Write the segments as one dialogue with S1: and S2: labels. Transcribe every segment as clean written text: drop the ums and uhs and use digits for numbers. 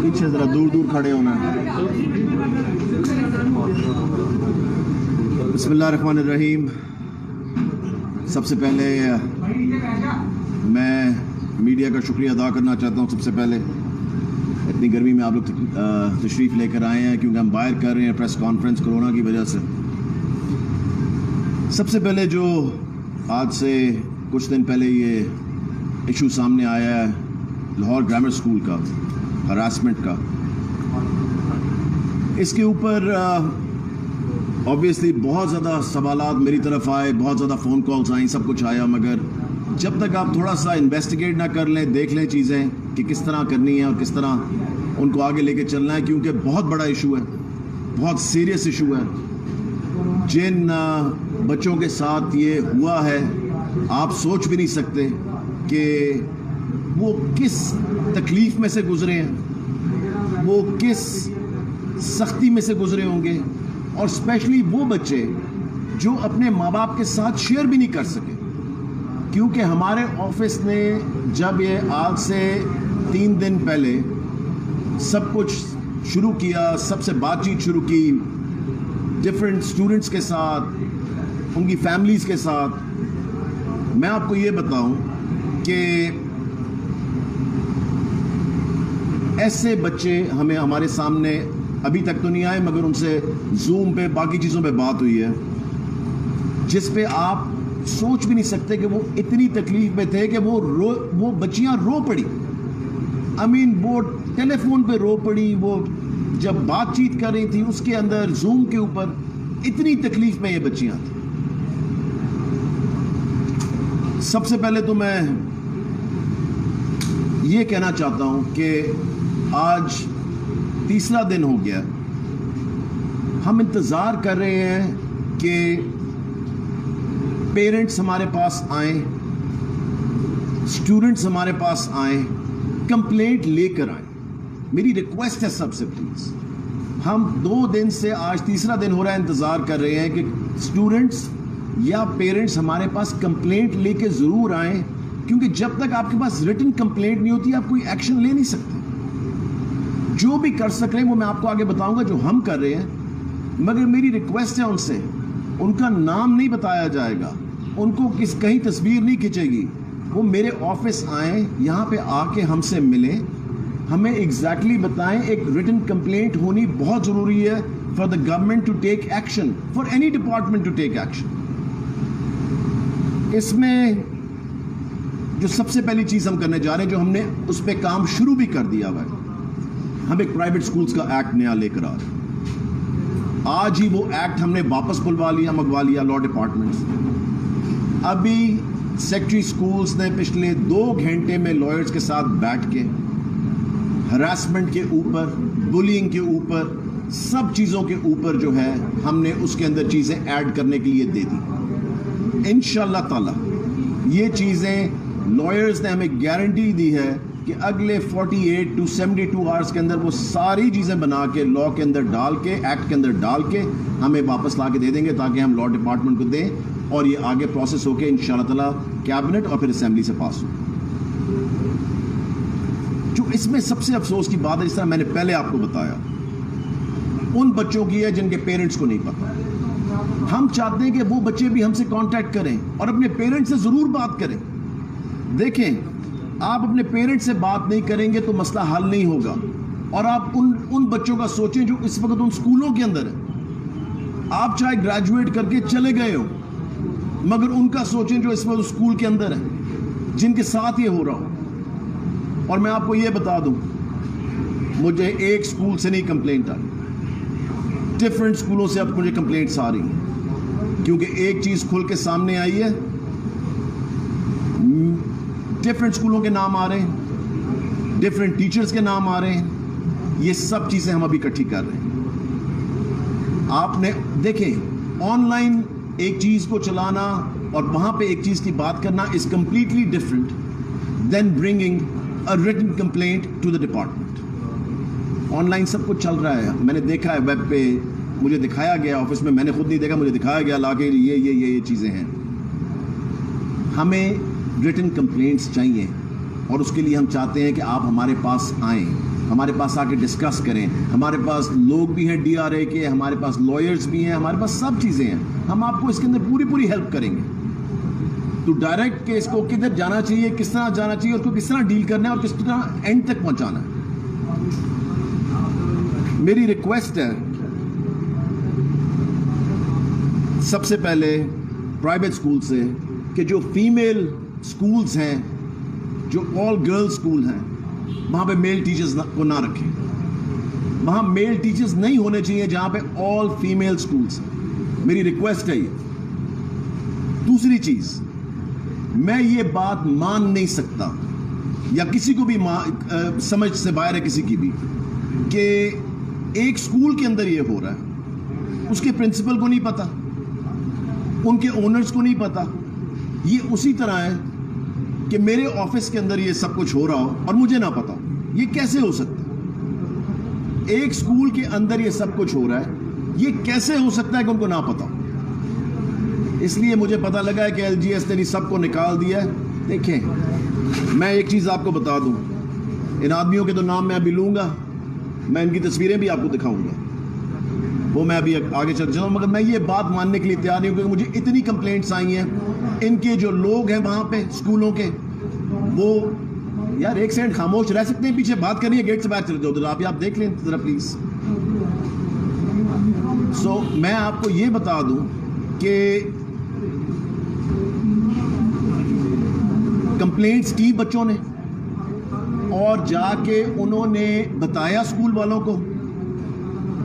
S1: پیچھے ذرا دور دور کھڑے ہونا ہے. بسم اللہ الرحمن الرحیم. سب سے پہلے میں میڈیا کا شکریہ ادا کرنا چاہتا ہوں. سب سے پہلے اتنی گرمی میں آپ لوگ تشریف لے کر آئے ہیں کیونکہ ہم باہر کر رہے ہیں پریس کانفرنس کورونا کی وجہ سے. سب سے پہلے جو آج سے کچھ دن پہلے یہ ایشو سامنے آیا ہے لاہور گرامر اسکول کا ہراسمنٹ کا, اس کے اوپر آبویسلی بہت زیادہ سوالات میری طرف آئے, بہت زیادہ فون کالز آئیں, سب کچھ آیا, مگر جب تک آپ تھوڑا سا انویسٹیگیٹ نہ کر لیں, دیکھ لیں چیزیں کہ کس طرح کرنی ہے اور کس طرح ان کو آگے لے کے چلنا ہے, کیونکہ بہت بڑا ایشو ہے, بہت سیریس ایشو ہے. جن بچوں کے ساتھ یہ ہوا ہے آپ سوچ بھی نہیں سکتے کہ وہ کس تکلیف میں سے گزرے ہیں, وہ کس سختی میں سے گزرے ہوں گے, اور اسپیشلی وہ بچے جو اپنے ماں باپ کے ساتھ شیئر بھی نہیں کر سکے. کیونکہ ہمارے آفس نے جب یہ آج سے 3 دن پہلے سب کچھ شروع کیا, سب سے بات چیت شروع کی ڈفرینٹ اسٹوڈنٹس کے ساتھ, ان کی فیملیز کے ساتھ, میں آپ کو یہ بتاؤں کہ ایسے بچے ہمارے سامنے ابھی تک تو نہیں آئے, مگر ان سے زوم پہ باقی چیزوں پہ بات ہوئی ہے جس پہ آپ سوچ بھی نہیں سکتے کہ وہ اتنی تکلیف میں تھے کہ وہ بچیاں رو پڑی. وہ ٹیلی فون پہ رو پڑی, وہ جب بات چیت کر رہی تھی اس کے اندر زوم کے اوپر, اتنی تکلیف میں یہ بچیاں تھیں. سب سے پہلے تو میں یہ کہنا چاہتا ہوں کہ آج 3 دن ہو گیا, ہم انتظار کر رہے ہیں کہ پیرنٹس ہمارے پاس آئیں, اسٹوڈنٹس ہمارے پاس آئیں, کمپلینٹ لے کر آئیں. میری ریکویسٹ ہے سب سے پلیز, ہم 2 دن سے آج 3 دن ہو رہا ہے انتظار کر رہے ہیں کہ اسٹوڈنٹس یا پیرنٹس ہمارے پاس کمپلینٹ لے کے ضرور آئیں, کیونکہ جب تک آپ کے پاس ریٹن کمپلینٹ نہیں ہوتی آپ کوئی ایکشن لے نہیں سکتے. جو بھی کر سک رہے ہیں وہ میں آپ کو آگے بتاؤں گا جو ہم کر رہے ہیں, مگر میری ریکویسٹ ہے ان سے, ان کا نام نہیں بتایا جائے گا, ان کو کہیں تصویر نہیں کھینچے گی, وہ میرے آفس آئیں, یہاں پہ آ کے ہم سے ملیں, ہمیں ایگزیکٹلی بتائیں. ایک ریٹن کمپلینٹ ہونی بہت ضروری ہے for the government to take action, for any department to take action. اس میں جو سب سے پہلی چیز ہم کرنے جا رہے ہیں, جو ہم نے اس پہ کام شروع بھی کر دیا ہوا ہے, ہم ایک پرائیویٹ سکولز کا ایکٹ نیا لے کر آ رہے ہیں. آج ہی وہ ایکٹ ہم نے واپس منگوا لیا لا ڈپارٹمنٹ سے. ابھی سیکٹری سکولز نے پچھلے 2 گھنٹے میں لائرز کے ساتھ بیٹھ کے ہراسمنٹ کے اوپر, بلینگ کے اوپر, سب چیزوں کے اوپر جو ہے ہم نے اس کے اندر چیزیں ایڈ کرنے کے لیے دے دی. انشاءاللہ تعالی یہ چیزیں لائرز نے ہمیں گارنٹی دی ہے کہ اگلے 48 to 72 آورز کے اندر وہ ساری چیزیں بنا کے لا کے اندر ڈال کے, ایکٹ کے اندر ڈال کے ہمیں واپس لا کے دے دیں گے, تاکہ ہم لا ڈپارٹمنٹ کو دیں اور یہ آگے پروسیس ہو کے انشاءاللہ تعالی کیبنٹ اور پھر اسمبلی سے پاس ہو. جو اس میں سب سے افسوس کی بات ہے, جس طرح میں نے پہلے آپ کو بتایا, ان بچوں کی ہے جن کے پیرنٹس کو نہیں پتا. ہم چاہتے ہیں کہ وہ بچے بھی ہم سے کانٹیکٹ کریں اور اپنے پیرنٹس سے ضرور بات کریں. دیکھیں, آپ اپنے پیرنٹس سے بات نہیں کریں گے تو مسئلہ حل نہیں ہوگا, اور آپ ان بچوں کا سوچیں جو اس وقت ان سکولوں کے اندر ہیں. آپ چاہے گریجویٹ کر کے چلے گئے ہو, مگر ان کا سوچیں جو اس وقت سکول کے اندر ہیں, جن کے ساتھ یہ ہو رہا ہو. اور میں آپ کو یہ بتا دوں, مجھے ایک سکول سے نہیں کمپلینٹ آئی, ڈفرینٹ سکولوں سے اب مجھے کمپلینٹس آ رہی ہیں, کیونکہ ایک چیز کھل کے سامنے آئی ہے, ڈفرینٹ سکولوں کے نام آ رہے ہیں, ڈفرینٹ ٹیچرز کے نام آ رہے ہیں. یہ سب چیزیں ہم ابھی اکٹھی کر رہے ہیں. آپ نے دیکھیں, آن لائن ایک چیز کو چلانا اور وہاں پہ ایک چیز کی بات کرنا is completely different then bringing a written complaint to the department. Online سب کچھ چل رہا ہے, میں نے دیکھا ہے ویب پہ, مجھے دکھایا گیا آفس میں, میں نے خود نہیں دیکھا, مجھے دکھایا گیا لا کے یہ چیزیں ہیں. ہمیں ریٹن کمپلینٹس چاہیے اور اس کے لیے ہم چاہتے ہیں کہ آپ ہمارے پاس آئیں, ہمارے پاس آ کے ڈسکس کریں. ہمارے پاس لوگ بھی ہیں DRA کے, ہمارے پاس لائرز بھی ہیں, ہمارے پاس سب چیزیں ہیں. ہم آپ کو اس کے اندر پوری ہیلپ کریں گے. تو ڈائریکٹ کہ اس کو کدھر جانا چاہیے, کس طرح جانا چاہیے, اس کو کس طرح ڈیل کرنا ہے اور کس طرح اینڈ تک پہنچانا ہے. میری ریکویسٹ ہے سب سے پہلے پرائیویٹ اسکول سے کہ جو فیمیل اسکولز ہیں, جو آل گرلز اسکول ہیں, وہاں پہ میل ٹیچرز کو نہ رکھیں. وہاں میل ٹیچرز نہیں ہونے چاہیے جہاں پہ آل فیمیل اسکولز ہیں. میری ریکویسٹ ہے یہ. دوسری چیز, میں یہ بات مان نہیں سکتا یا کسی کو بھی سمجھ سے باہر ہے کسی کی بھی کہ ایک اسکول کے اندر یہ ہو رہا ہے, اس کے پرنسپل کو نہیں پتا, ان کے اونرز کو نہیں پتا. یہ اسی طرح ہے کہ میرے آفس کے اندر یہ سب کچھ ہو رہا ہو اور مجھے نہ پتا ہو. یہ کیسے ہو سکتا ہے؟ ایک اسکول کے اندر یہ سب کچھ ہو رہا ہے, یہ کیسے ہو سکتا ہے کہ ان کو نہ پتا ہو؟ اس لیے مجھے پتا لگا ہے کہ LGS نے سب کو نکال دیا ہے. دیکھیں, میں ایک چیز آپ کو بتا دوں, ان آدمیوں کے تو نام میں ابھی لوں گا, میں ان کی تصویریں بھی آپ کو دکھاؤں گا, وہ میں ابھی آگے چل جاؤں, مگر میں یہ بات ماننے کے لیے تیار نہیں ہوں کیونکہ مجھے اتنی کمپلینٹس آئی ہیں. ان کے جو لوگ ہیں وہاں پہ اسکولوں کے, وہ یار ایک سیکنڈ خاموش رہ سکتے ہیں, پیچھے بات کرنی ہے, گیٹ سے باہر چلے جاؤ, آپ دیکھ لیں ذرا پلیز. سو میں آپ کو یہ بتا دوں کہ کمپلینٹس کی بچوں نے اور جا کے انہوں نے بتایا اسکول والوں کو,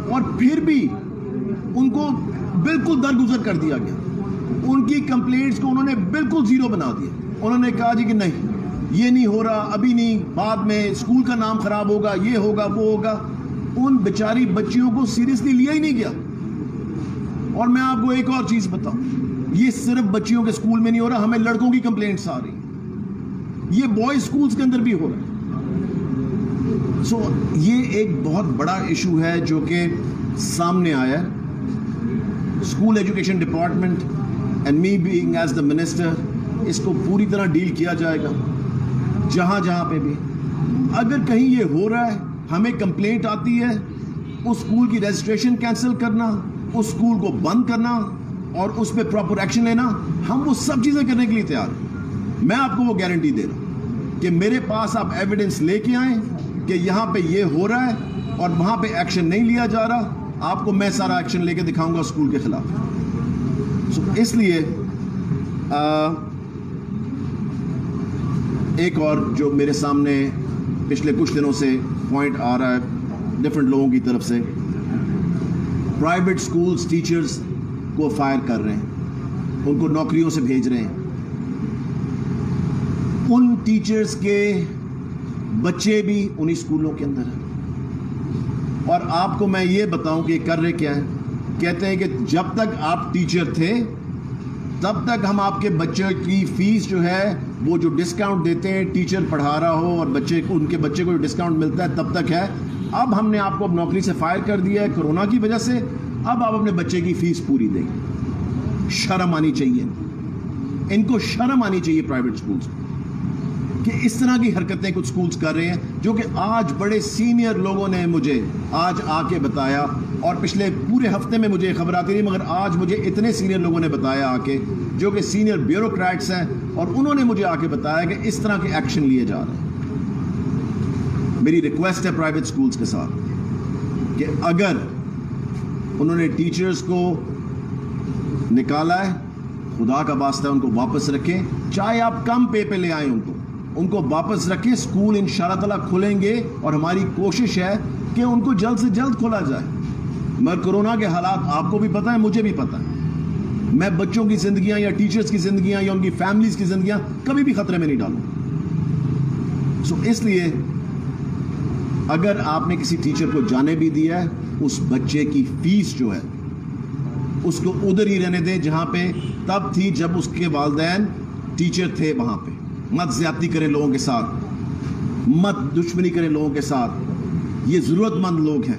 S1: اور پھر بھی ان کو بالکل درگزر کر دیا گیا. ان کی کمپلینٹس کو انہوں نے بالکل زیرو بنا دیا. انہوں نے کہا جی کہ نہیں, یہ نہیں ہو رہا, ابھی نہیں, بعد میں اسکول کا نام خراب ہوگا, یہ ہوگا, وہ ہوگا. ان بیچاری بچیوں کو سیریسلی لیا ہی نہیں گیا. اور میں آپ کو ایک اور چیز بتاؤں, یہ صرف بچیوں کے اسکول میں نہیں ہو رہا, ہمیں لڑکوں کی کمپلینٹس آ رہی ہیں. یہ بوائز اسکولز کے اندر بھی ہو رہا ہے. سو یہ ایک بہت بڑا ایشو ہے جو کہ سامنے آیا ہے. School education department and me being as the minister, اس کو پوری طرح ڈیل کیا جائے گا. جہاں جہاں پہ بھی اگر کہیں یہ ہو رہا ہے, ہمیں کمپلینٹ آتی ہے, اس اسکول کی رجسٹریشن کینسل کرنا, اس اسکول کو بند کرنا اور اس پہ پراپر ایکشن لینا, ہم وہ سب چیزیں کرنے کے لیے تیار ہیں. میں آپ کو وہ گارنٹی دے رہا ہوں کہ میرے پاس آپ ایویڈنس لے کے آئیں کہ یہاں پہ یہ ہو رہا ہے اور وہاں پہ ایکشن نہیں لیا جا رہا, آپ کو میں سارا ایکشن لے کے دکھاؤں گا اسکول کے خلاف. سو اس لیے ایک اور جو میرے سامنے پچھلے کچھ دنوں سے پوائنٹ آ رہا ہے ڈفرینٹ لوگوں کی طرف سے, پرائیویٹ اسکولز ٹیچرز کو فائر کر رہے ہیں, ان کو نوکریوں سے بھیج رہے ہیں. ان ٹیچرز کے بچے بھی انہی اسکولوں کے اندر ہیں. اور آپ کو میں یہ بتاؤں کہ یہ کر رہے کیا ہیں, کہتے ہیں کہ جب تک آپ ٹیچر تھے تب تک ہم آپ کے بچے کی فیس جو ہے وہ جو ڈسکاؤنٹ دیتے ہیں, ٹیچر پڑھا رہا ہو اور ان کے بچے کو جو ڈسکاؤنٹ ملتا ہے تب تک ہے. اب ہم نے آپ کو اب نوکری سے فائر کر دیا ہے کورونا کی وجہ سے, اب آپ اپنے بچے کی فیس پوری دیں. شرم آنی چاہیے, ان کو شرم آنی چاہیے پرائیویٹ اسکولس کہ اس طرح کی حرکتیں کچھ اسکولس کر رہے ہیں, جو کہ آج بڑے سینئر لوگوں نے مجھے آج آ کے بتایا, اور پچھلے پورے ہفتے میں مجھے خبر آتی نہیں, مگر آج مجھے اتنے سینئر لوگوں نے بتایا آ کے, جو کہ سینئر بیوروکریٹس ہیں, اور انہوں نے مجھے آ کے بتایا کہ اس طرح کے ایکشن لیے جا رہے ہیں. میری ریکویسٹ ہے پرائیویٹ اسکولس کے ساتھ کہ اگر انہوں نے ٹیچرز کو نکالا ہے, خدا کا واسطہ ان کو واپس رکھیں, چاہے آپ کم پے پہ لے آئیں, ان کو واپس رکھیں. اسکول انشاءاللہ تعالیٰ کھلیں گے اور ہماری کوشش ہے کہ ان کو جلد سے جلد کھولا جائے. مگر کورونا کے حالات آپ کو بھی پتہ ہے, مجھے بھی پتہ ہے, میں بچوں کی زندگیاں یا ٹیچرز کی زندگیاں یا ان کی فیملیز کی زندگیاں کبھی بھی خطرے میں نہیں ڈالوں. سو اس لیے اگر آپ نے کسی ٹیچر کو جانے بھی دیا ہے, اس بچے کی فیس جو ہے اس کو ادھر ہی رہنے دیں جہاں پہ تب تھی جب اس کے والدین ٹیچر تھے وہاں پہ. مت زیادتی کریں لوگوں کے ساتھ, مت دشمنی کریں لوگوں کے ساتھ. یہ ضرورت مند لوگ ہیں,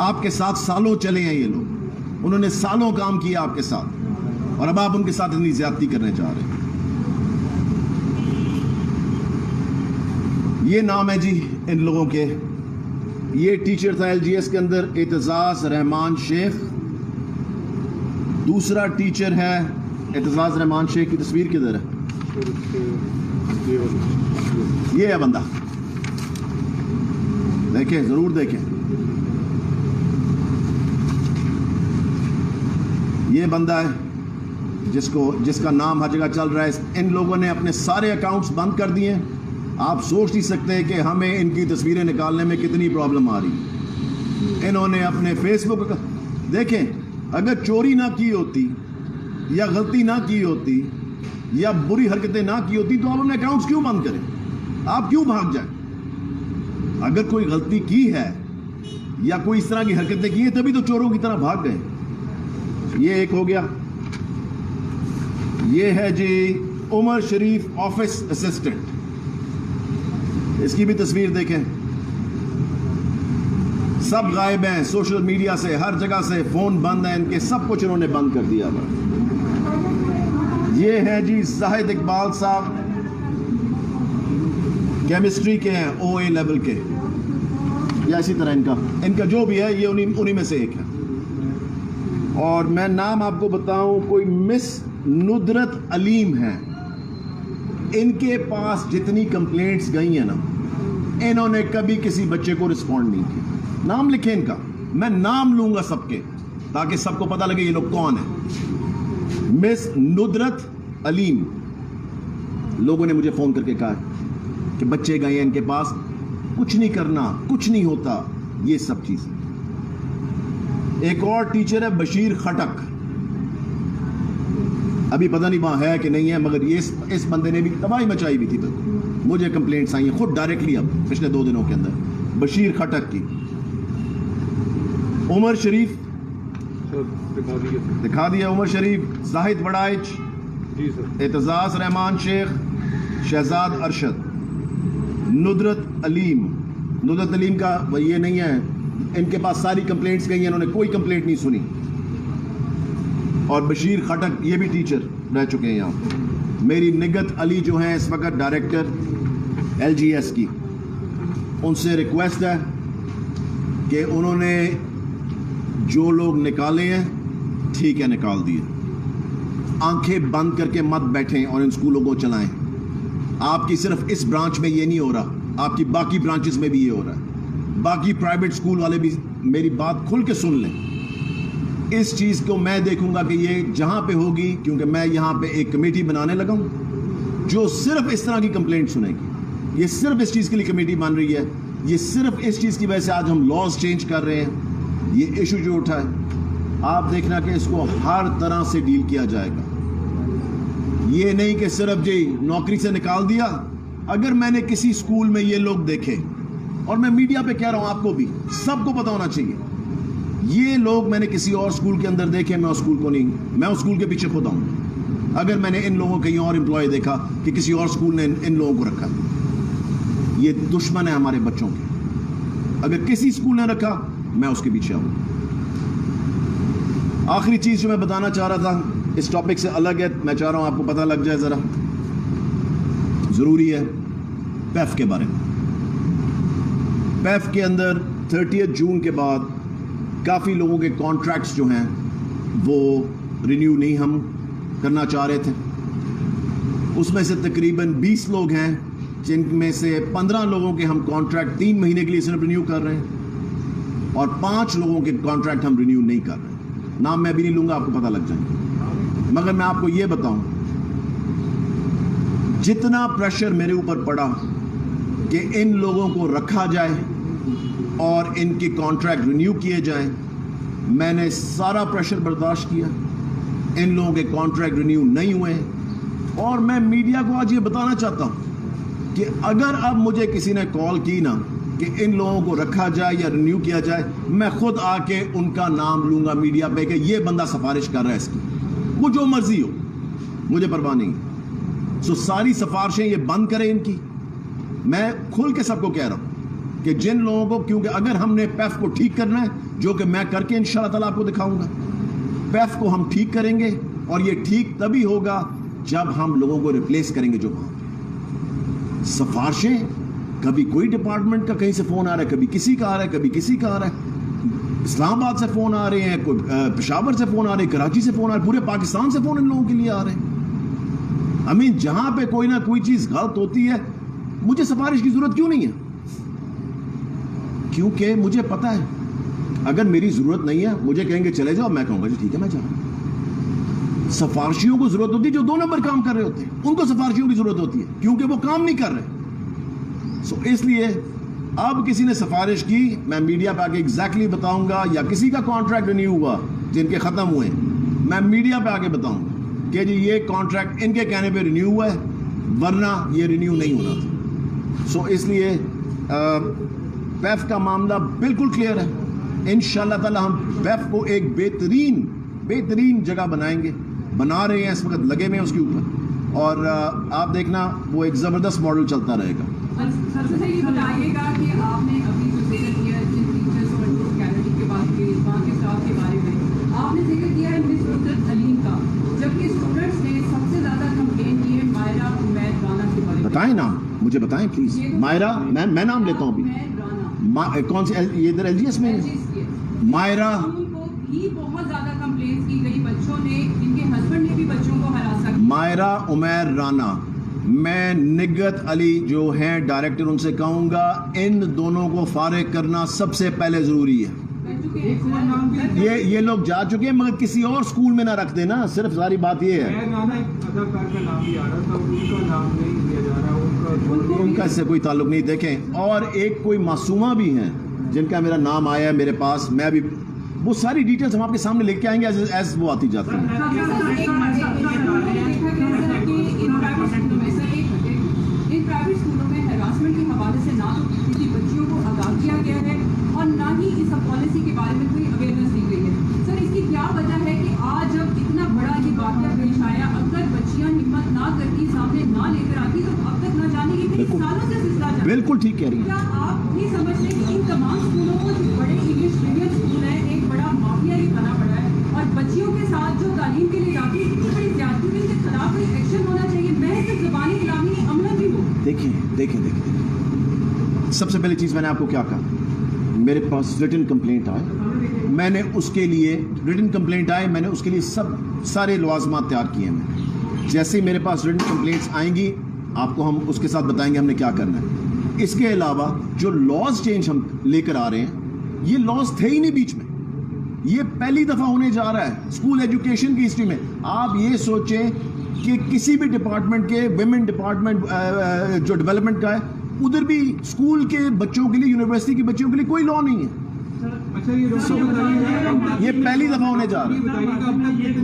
S1: آپ کے ساتھ سالوں چلے ہیں یہ لوگ, انہوں نے سالوں کام کیا آپ کے ساتھ, اور اب آپ ان کے ساتھ اتنی زیادتی کرنے جا رہے ہیں. یہ نام ہے جی ان لوگوں کے. یہ ٹیچر تھا LGS کے اندر اعتزاز رحمان شیخ. دوسرا ٹیچر ہے اعتزاز رحمان شیخ کی تصویر کدھر ہے؟ یہ ہے بندہ, دیکھیں ضرور دیکھیں. یہ بندہ ہے جس کا نام ہر جگہ چل رہا ہے. ان لوگوں نے اپنے سارے اکاؤنٹس بند کر دیے. آپ سوچ نہیں سکتے کہ ہمیں ان کی تصویریں نکالنے میں کتنی پرابلم آ رہی. انہوں نے اپنے فیس بک دیکھیں, اگر چوری نہ کی ہوتی یا غلطی نہ کی ہوتی یا بری حرکتیں نہ کی ہوتی تو آپ اپنے اکاؤنٹس کیوں بند کریں؟ آپ کیوں بھاگ جائیں؟ اگر کوئی غلطی کی ہے یا کوئی اس طرح کی حرکتیں کی ہیں تبھی تو چوروں کی طرح بھاگ گئے. یہ ایک ہو گیا. یہ ہے جی عمر شریف آفس اسسٹنٹ. اس کی بھی تصویر دیکھیں. سب غائب ہیں سوشل میڈیا سے, ہر جگہ سے فون بند ہیں ان کے, سب کچھ انہوں نے بند کر دیا. یہ ہے جی زاہد اقبال صاحب, کیمسٹری کے ہیں OA لیول کے, یا اسی طرح ان کا جو بھی ہے یہ انہی میں سے ایک ہے. اور میں نام آپ کو بتاؤں, کوئی مس ندرت علیم ہے. ان کے پاس جتنی کمپلینٹس گئی ہیں نا, انہوں نے کبھی کسی بچے کو رسپونڈ نہیں کیا. نام لکھیں ان کا, میں نام لوں گا سب کے تاکہ سب کو پتہ لگے یہ لوگ کون ہیں. مس ندرت علیم. لوگوں نے مجھے فون کر کے کہا کہ بچے گئے ہیں ان کے پاس, کچھ نہیں کرنا, کچھ نہیں ہوتا, یہ سب چیز. ایک اور ٹیچر ہے بشیر خٹک. ابھی پتہ نہیں وہاں ہے کہ نہیں ہے, مگر یہ اس بندے نے بھی تباہی مچائی بھی تھی. تو مجھے کمپلینٹس آئی ہیں خود ڈائریکٹلی اب پچھلے 2 دنوں کے اندر بشیر خٹک کی. عمر شریف دکھا دیا. عمر شریف, زاہد وڑائچ, اعتزاز رحمان شیخ, شہزاد ارشد, ندرت علیم. ندرت علیم کا یہ نہیں ہے, ان کے پاس ساری کمپلینٹس گئی ہیں, انہوں نے کوئی کمپلینٹ نہیں سنی. اور بشیر خٹک یہ بھی ٹیچر رہ چکے ہیں یہاں. میری نگت علی جو ہیں اس وقت ڈائریکٹر LGS کی, ان سے ریکویسٹ ہے کہ انہوں نے جو لوگ نکالے ہیں ٹھیک ہے نکال دیے. آنکھیں بند کر کے مت بیٹھیں اور ان اسکولوں کو چلائیں. آپ کی صرف اس برانچ میں یہ نہیں ہو رہا, آپ کی باقی برانچز میں بھی یہ ہو رہا ہے. باقی پرائیویٹ اسکول والے بھی میری بات کھل کے سن لیں. اس چیز کو میں دیکھوں گا کہ یہ جہاں پہ ہوگی, کیونکہ میں یہاں پہ ایک کمیٹی بنانے لگا ہوں جو صرف اس طرح کی کمپلینٹ سنے گی. یہ صرف اس چیز کے لیے کمیٹی بن رہی ہے. یہ صرف اس چیز کی وجہ سے آج ہم لاز چینج کر رہے ہیں. یہ ایشو جو اٹھا ہے آپ دیکھنا کہ اس کو ہر طرح سے ڈیل کیا جائے گا. یہ نہیں کہ صرف جی نوکری سے نکال دیا. اگر میں نے کسی اسکول میں یہ لوگ دیکھے, اور میں میڈیا پہ کہہ رہا ہوں, آپ کو بھی سب کو پتا ہونا چاہیے, یہ لوگ میں نے کسی اور اسکول کے اندر دیکھے, میں اس اسکول کو نہیں, میں اس اسکول کے پیچھے خود آؤں. اگر میں نے ان لوگوں کہیں اور امپلائی دیکھا کہ کسی اور اسکول نے ان لوگوں کو رکھا, یہ دشمن ہے ہمارے بچوں کے. اگر کسی اسکول نے رکھا میں اس کے پیچھے آؤں. آخری چیز جو میں بتانا چاہ رہا تھا, اس ٹاپک سے الگ ہے, میں چاہ رہا ہوں آپ کو پتہ لگ جائے, ذرا ضروری ہے, پیف کے بارے میں. پیف کے اندر 30 جون کے بعد کافی لوگوں کے کانٹریکٹس جو ہیں وہ رینیو نہیں ہم کرنا چاہ رہے تھے. اس میں سے تقریباً 20 لوگ ہیں جن میں سے 15 لوگوں کے ہم کانٹریکٹ 3 مہینے کے لیے صرف رینیو کر رہے ہیں, اور 5 لوگوں کے کانٹریکٹ ہم رینیو نہیں کر رہے ہیں. نام میں بھی نہیں لوں گا, آپ کو پتہ لگ جائے گا. مگر میں آپ کو یہ بتاؤں, جتنا پریشر میرے اوپر پڑا کہ ان لوگوں کو رکھا جائے اور ان کی کانٹریکٹ رینیو کیے جائیں, میں نے سارا پریشر برداشت کیا. ان لوگوں کے کانٹریکٹ رینیو نہیں ہوئے, اور میں میڈیا کو آج یہ بتانا چاہتا ہوں کہ اگر اب مجھے کسی نے کال کی نا کہ ان لوگوں کو رکھا جائے یا رینیو کیا جائے, میں خود آ کے ان کا نام لوں گا میڈیا پہ کہ یہ بندہ سفارش کر رہا ہے اس کی. وہ جو مرضی ہو, مجھے پرواہ نہیں. سو ساری سفارشیں یہ بند کریں ان کی. میں کھل کے سب کو کہہ رہا ہوں کہ جن لوگوں کو, کیونکہ اگر ہم نے پیف کو ٹھیک کرنا ہے, جو کہ میں کر کے انشاءاللہ تعالیٰ آپ کو دکھاؤں گا, پیف کو ہم ٹھیک کریں گے, اور یہ ٹھیک تبھی ہوگا جب ہم لوگوں کو ریپلیس کریں گے جو وہاں. سفارشیں کبھی کوئی ڈپارٹمنٹ کا کہیں سے فون آ رہا ہے, کبھی کسی کا آ رہا ہے, کبھی کسی کا آ رہا ہے. اسلام آباد سے فون آ رہے ہیں, کوئی پشاور سے فون آ رہے ہیں, کراچی سے فون آ رہے ہیں, پورے پاکستان سے فون ان لوگوں کے لیے آ رہے ہیں. جہاں پہ کوئی نہ کوئی چیز غلط ہوتی ہے, مجھے سفارش کی ضرورت کیوں نہیں ہے؟ کیونکہ مجھے پتا ہے اگر میری ضرورت نہیں ہے, مجھے کہیں گے چلے جاؤ, میں کہوں گا جی ٹھیک ہے میں جاؤں. سفارشیوں کو ضرورت ہوتی ہے جو 2 نمبر کام کر رہے ہوتے ہیں, ان کو سفارشیوں کی ضرورت ہوتی ہے کیونکہ وہ کام نہیں کر رہے. اس لیے اب کسی نے سفارش کی, میں میڈیا پہ آ کے ایگزیکٹلی بتاؤں گا, یا کسی کا کانٹریکٹ رینیو ہوا جن کے ختم ہوئے, میں میڈیا پہ آ کے بتاؤں گا کہ جی یہ کانٹریکٹ ان کے کہنے پہ رینیو ہوا ہے, ورنہ یہ رینیو نہیں ہونا تھا. اس لیے پیف کا معاملہ بالکل کلیئر ہے. انشاءاللہ تعالی ہم پیف کو ایک بہترین جگہ بنائیں گے, بنا رہے ہیں اس وقت, لگے ہوئے ہیں اس کے اوپر, اور آپ دیکھنا وہ ایک زبردست ماڈل چلتا رہے گا.
S2: سب سے یہ بتائیے گا کہ آپ نے ابھی جو ذکر کیا جن ٹیچرز اور کیڈٹ کے بات کی, وہاں کے اسٹاف کے بارے میں آپ نے ذکر کیا ہے مس نصرت علیم کا, جبکہ اسٹوڈنٹس نے سب سے زیادہ کمپلین کی ہے مائرہ عمیر رانا کے بارے میں.
S1: بتائیں نام, مجھے بتائیں پلیز. مائرہ, میں نام لیتا ہوں ابھی. کون سی, یہ ادھر ایل جی ایس میں مائرہ
S2: کو بھی بہت زیادہ کمپلینس کی گئی, بچوں نے, ان کے ہسبینڈ نے بھی بچوں کو ہراساں کیا.
S1: مائرہ عمیر رانا, میں نگہت علی جو ہیں ڈائریکٹر, ان سے کہوں گا ان دونوں کو فارغ کرنا سب سے پہلے ضروری ہے. یہ لوگ جا چکے ہیں, مگر کسی اور سکول میں نہ رکھ دینا, صرف ساری بات یہ ہے. ان کا اس سے کوئی تعلق نہیں. دیکھیں, اور ایک کوئی معصومہ بھی ہیں جن کا میرا نام آیا ہے میرے پاس, میں بھی وہ ساری ڈیٹیلز ہم آپ کے سامنے لے کے آئیں گے ایز وہ آتی جاتی ہیں.
S2: ان پرائیویٹ اسکولوں میں ہراسمنٹ کے حوالے سے نہ تو کسی بچیوں کو آگاہ کیا گیا ہے اور نہ ہی اس پالیسی کے بارے میں کوئی اویئرنیس دی گئی ہے. سر, اس کی کیا وجہ ہے کہ آج جب اتنا بڑا یہ واقعہ پیش آیا, اگر بچیاں ہمت نہ کرتی, سامنے نہ لے کر آتی, تو اب تک نہ جانے کی کئی سالوں سے سلسلہ چل رہا ہے.
S1: بالکل ٹھیک کہہ رہی ہیں.
S2: کیا آپ نہیں سمجھتے کہ ان تمام اسکولوں کو جو بڑے انگلش میڈیم اسکول ہیں, ایک بڑا مافیا ہی بنا پڑا ہے, اور بچیوں کے ساتھ جو تعلیم کے لیے جاتی ہے اتنی بڑی زیادتی, ان کے خلاف کوئی ایکشن ہونا چاہیے, محض صرف زبانی کلامی نہیں, عمل بھی ہو.
S1: دیکھیں سب سے پہلی چیز میں نے آپ کو کیا کہا, میرے پاس ریٹن کمپلینٹ آئے, میں نے اس کے لیے میں نے اس کے لیے سارے لوازمات تیار کیے ہیں. جیسے ہی میرے پاس ریٹن کمپلینٹس آئیں گی, آپ کو ہم اس کے ساتھ بتائیں گے ہم نے کیا کرنا ہے. اس کے علاوہ جو لاز چینج ہم لے کر آ رہے ہیں, یہ لاز تھے ہی نہیں بیچ میں, یہ پہلی دفعہ ہونے جا رہا ہے اسکول ایجوکیشن کی ہسٹری میں. آپ یہ سوچیں کہ کسی بھی ڈپارٹمنٹ کے, ویمن ڈپارٹمنٹ جو ڈیولپمنٹ کا ہے, ادھر بھی اسکول کے بچوں کے لیے, یونیورسٹی کے بچوں کے لیے کوئی لا نہیں ہے. یہ پہلی دفعہ ہونے جا رہا ہے.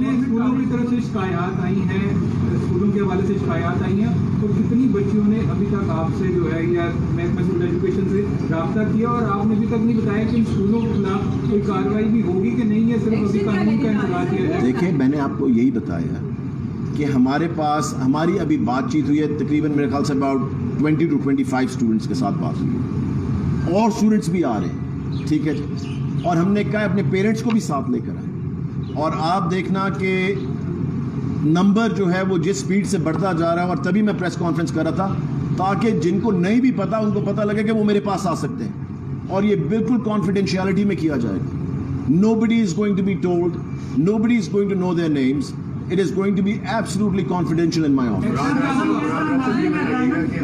S3: اسکولوں کی طرف سے شکایات آئی ہیں, اسکولوں کے حوالے سے شکایات آئی ہیں, تو کتنی بچیوں نے ابھی تک آپ سے جو ہے یا محکمہ ایجوکیشن سے رابطہ کیا, اور آپ نے ابھی تک نہیں بتایا کہ ان اسکولوں کے خلاف کوئی کارروائی بھی ہوگی کہ نہیں, ہے صرف ابھی قانون کا انتظار کیا جائے؟
S1: دیکھیں, میں نے آپ کو یہی بتایا کہ ہمارے پاس, ہماری ابھی بات چیت ہوئی ہے تقریباً میرے خیال سے اباؤٹ 20 to 25 اسٹوڈنٹس کے ساتھ بات ہوئی ہے, اور اسٹوڈنٹس بھی آ رہے ہیں, ٹھیک ہے جی, اور ہم نے کہا اپنے پیرنٹس کو بھی ساتھ لے کر آئے. اور آپ دیکھنا کہ نمبر جو ہے وہ جس سپیڈ سے بڑھتا جا رہا ہے, اور تبھی میں پریس کانفرنس کر رہا تھا تاکہ جن کو نہیں بھی پتا ان کو پتا لگے کہ وہ میرے پاس آ سکتے ہیں, اور یہ بالکل کانفیڈینشیلٹی میں کیا جائے گا. Nobody is going to be told, nobody is going to know their names. It is going to be absolutely confidential in my office.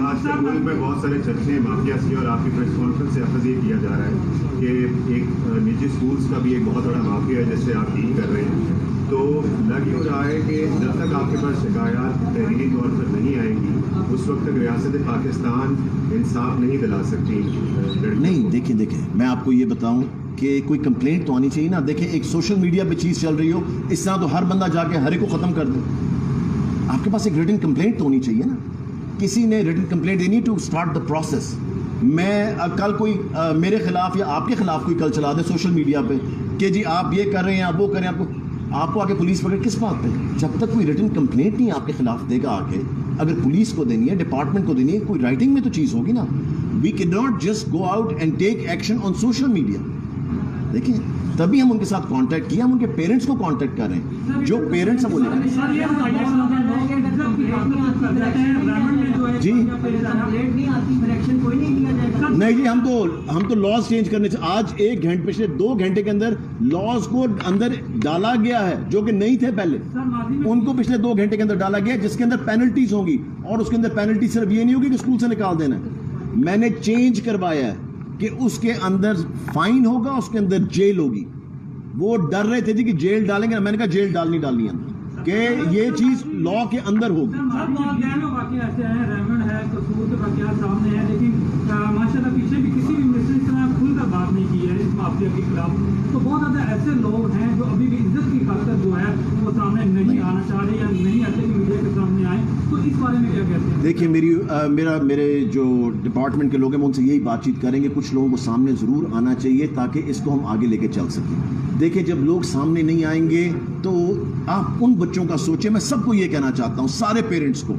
S4: آج کے ملک میں بہت سارے چرچے مافیا کی, اور آپ کی پریس کانفرنس سے افز یہ کیا جا رہا ہے کہ ایک نجی اسکولس کا بھی ایک بہت بڑا مافیا ہے جس سے آپ ڈیل کر رہے ہیں. تو لگ یوں رہا ہے کہ جب تک آپ کے پاس شکایات تحریری طور پر نہیں آئیں گی, اس وقت تک ریاست پاکستان انصاف نہیں دلا سکتی.
S1: نہیں, دیکھیں میں آپ کو یہ بتاؤں کہ کوئی کمپلینٹ تو آنی چاہیے نا. دیکھیں, ایک سوشل میڈیا پہ چیز چل رہی ہو, اس طرح تو ہر بندہ جا کے ہر ایک کو ختم کر دے. آپ کے پاس ایک ریٹن کمپلینٹ تو ہونی چاہیے نا. کسی نے ریٹن کمپلینٹ دینی ٹو اسٹارٹ دا پروسیس. میں کل کوئی میرے خلاف یا آپ کے خلاف کوئی کل چلا دے سوشل میڈیا پہ کہ جی آپ یہ کر رہے ہیں, آپ وہ کر رہے ہیں, آپ کو آگے پولیس پکڑ کس بات پہ؟ جب تک کوئی ریٹن کمپلینٹ نہیں آپ کے خلاف دے گا آگے, اگر پولیس کو دینی ہے, ڈپارٹمنٹ کو دینی ہے, کوئی رائٹنگ میں تو چیز ہوگی نا. We can not just go out and take action on social media. دیکھیں, تبھی ہم ان کے ساتھ کانٹیکٹ کیا, ہم ان کے پیرنٹس کو کانٹیکٹ کر رہے ہیں. جو پیرنٹس ہیں وہ لے جی نہیں جی، ہم تو لاز چینج کرنے سے آج پچھلے 2 گھنٹے کے اندر لاز کو اندر ڈالا گیا ہے جو کہ نہیں تھے پہلے، ان کو پچھلے 2 گھنٹے کے اندر ڈالا گیا جس کے اندر پینلٹیز ہوں گی، اور اس کے اندر پینلٹی صرف یہ نہیں ہوگی کہ اسکول سے نکال دینا ہے، میں نے چینج کروایا ہے کہ اس کے اندر فائن ہوگا، اس کے اندر جیل ہوگی۔ وہ ڈر رہے تھے جی کہ جیل ڈالیں گے، میں نے کہا جیل ڈالنی ہے کہ یہ چیز لا کے اندر ہوگی۔
S3: واقعی ایسے ہیں، ریمنڈ ہے، قصور کے واقعات سامنے ہیں، لیکن ماشاءاللہ پیچھے بھی کسی بھی منسٹر اس طرح کھل کر بات نہیں کی ہے اس مافیا کے خلاف، تو بہت زیادہ ایسے لوگ ہیں جو ابھی بھی عزت کی خاطر جو ہے وہ سامنے نہیں آنا چاہ رہے یا نہیں آتے کہ میڈیا کے سامنے آئیں، تو اس بارے میں کیا کہتے ہیں؟
S1: دیکھیے میرے جو ڈپارٹمنٹ کے لوگ ہیں میں ان سے یہی بات چیت کریں گے، کچھ لوگوں کو سامنے ضرور آنا چاہیے تاکہ اس کو ہم آگے لے کے چل سکیں۔ دیکھیں جب لوگ سامنے نہیں آئیں گے تو آپ ان بچوں کا سوچیں، میں سب کو یہ کہنا چاہتا ہوں سارے پیرنٹس کو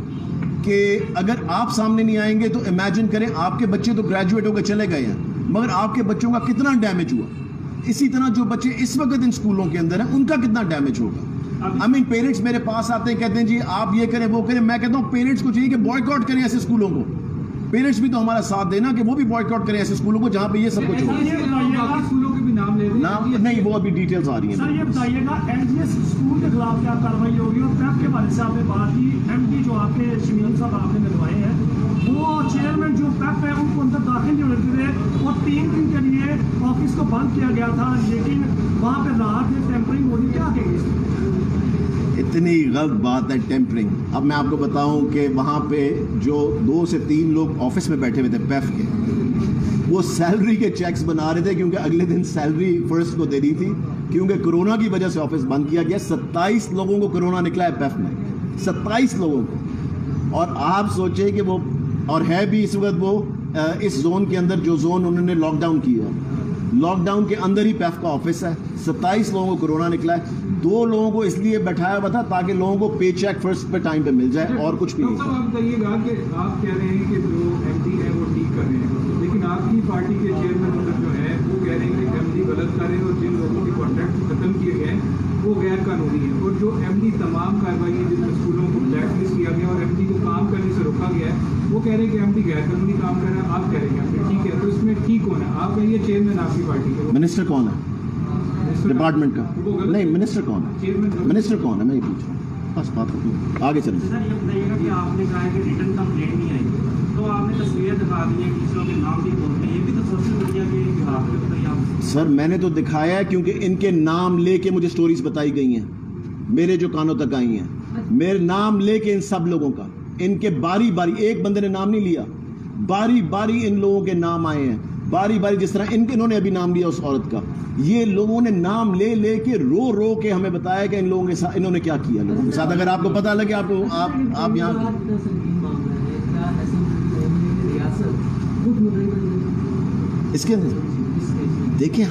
S1: کہ اگر آپ سامنے نہیں آئیں گے تو امیجن کریں آپ کے بچے تو گریجویٹ ہو کے چلے گئے ہیں مگر آپ کے بچوں کا کتنا ڈیمیج ہوا، اسی طرح جو بچے اس وقت ان اسکولوں کے اندر ہیں ان کا کتنا ڈیمیج ہوگا۔ پیرنٹس میرے پاس آتے ہیں کہتے ہیں جی آپ یہ کریں وہ کریں، میں کہتا ہوں پیرنٹس کو چاہیے کہ بوائیکاٹ کریں ایسے اسکولوں کو، پیرنٹس بھی تو ہمارا ساتھ دینا کہ وہ بھی بوائیکاٹ کریں ایسے اسکولوں کو جہاں پہ یہ سب کچھ ہو۔ نام نہیں، وہ ابھی ڈیٹیلز آ رہی ہیں۔
S5: سر یہ بتائیے گا ایل جی ایس اسکول کے خلاف کیا کارروائی ہوگی، اور پیپ کے بارے سے آپ نے بات کی، ایم ڈی جو آپ نے شمیل صاحب آپ نے ملوائے ہیں وہ چیئرمین جو پیپ ہے ان کو اندر داخل نہیں ہونے دیتے، اور 3 دن کے لیے آفس کو بند کیا گیا تھا، لیکن وہاں پہ راحت ہے ٹیمپرنگ ہو رہی، کیا کہیں گے؟
S1: اتنی غلط بات ہے ٹیمپرنگ۔ اب میں آپ کو بتاؤں کہ وہاں پہ جو 2 سے 3 لوگ آفس میں بیٹھے ہوئے تھے پیف کے، وہ سیلری کے چیکس بنا رہے تھے کیونکہ اگلے دن سیلری فرسٹ کو دینی تھی، کیونکہ کرونا کی وجہ سے آفس بند کیا گیا۔ 27 لوگوں کو کرونا نکلا ہے پیف میں، 27 لوگوں کو، اور آپ سوچیں کہ وہ اور ہے بھی اس وقت وہ اس زون کے اندر جو زون انہوں نے لاک ڈاؤن کیا، لاک ڈاؤن کے اندر ہی پیف کا آفس ہے۔ 27 لوگوں کو کرونا نکلا ہے، 2 لوگوں کو اس لیے بیٹھایا ہوا تھا تاکہ لوگوں کو پے چیک فرسٹ پہ ٹائم پہ مل جائے، اور کچھ بھی نہیں۔
S3: آپ بتائیے گا کہ آپ کہہ رہے ہیں کہ جو ایم ڈی ہے وہ ٹھیک کر رہے ہیں، لیکن آپ کی پارٹی کے چیئرمین جو ہے وہ کہہ رہے ہیں کہ ایم ڈی غلط کر رہے ہیں، اور جن لوگوں کے کانٹریکٹ ختم کیے گئے ہیں وہ غیر قانونی ہے، اور جو ایم ڈی تمام کارروائی جن میں اسکولوں کو بلیک لسٹ کیا گیا اور ایم ڈی کو کام کرنے سے روکا گیا ہے، وہ کہہ رہے ہیں کہ ایم ڈی غیر قانونی کام کر رہا ہے، آپ کہہ رہے ہیں کہ ٹھیک ہے، تو اس میں ٹھیک کون ہے؟ آپ کہیے چیئرمین آپ کی پارٹی کے
S1: منسٹر کون ہے ڈپارٹمنٹ کا؟ نہیں، منسٹر کون ہے؟ منسٹر کون ہے میں یہ پوچھ رہا ہوں، بس بات ختم، آگے چلیں۔
S5: سر یہ بتائیے گا کہ آپ نے کہا ہے کہ ریٹن کمپلینٹ نہیں آئی، تو آپ نے تصویریں دکھا دی ہیں ٹیچروں کے نام بھی بولتے ہیں، یہ بھی تو سوشل میڈیا کے خلاف ہے، بتائیے آپ۔
S1: سر میں نے تو دکھایا ہے کیونکہ ان کے نام لے کے مجھے سٹوریز بتائی گئی ہیں، میرے جو کانوں تک آئی ہیں، میرے نام لے کے ان سب لوگوں کا، ان کے باری باری، ایک بندے نے نام نہیں لیا، باری باری ان لوگوں کے نام آئے ہیں، باری باری، جس طرح انہوں نے ابھی نام لیا اس عورت کا، یہ لوگوں نے نام لے لے کے رو کے ہمیں بتایا کہ ان لوگوں کے ساتھ انہوں نے کیا کیا لوگوں کے ساتھ۔ اگر آپ کو پتہ لگے آپ یہاں اس کے دیکھیں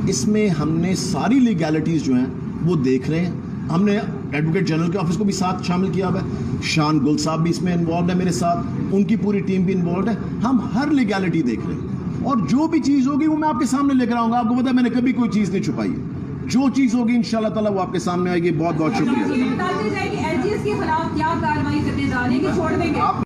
S1: اس میں ہم نے ساری لیگیلٹیز جو ہیں وہ دیکھ رہے ہیں، ہم نے ایڈوکیٹ جنرل کے آفس کو بھی ساتھ شامل کیا ہوا ہے، شان گل صاحب بھی اس میں انوالوڈ ہے میرے ساتھ، ان کی پوری ٹیم بھی انوالوڈ ہے، ہم ہر لیگیلٹی دیکھ رہے ہیں، اور جو بھی چیز ہوگی وہ میں آپ کے سامنے لے کر آؤں گا۔ آپ کو پتا ہے میں نے کبھی کوئی چیز نہیں چھپائی ہے، جو چیز ہوگی انشاءاللہ تعالیٰ وہ آپ کے سامنے آئے گی۔ بہت بہت شکریہ۔
S2: بتا دی جائے کہ ایل جی ایس کے خلاف کیا کارروائی کرنے جا رہے ہیں کہ چھوڑ دیں گے؟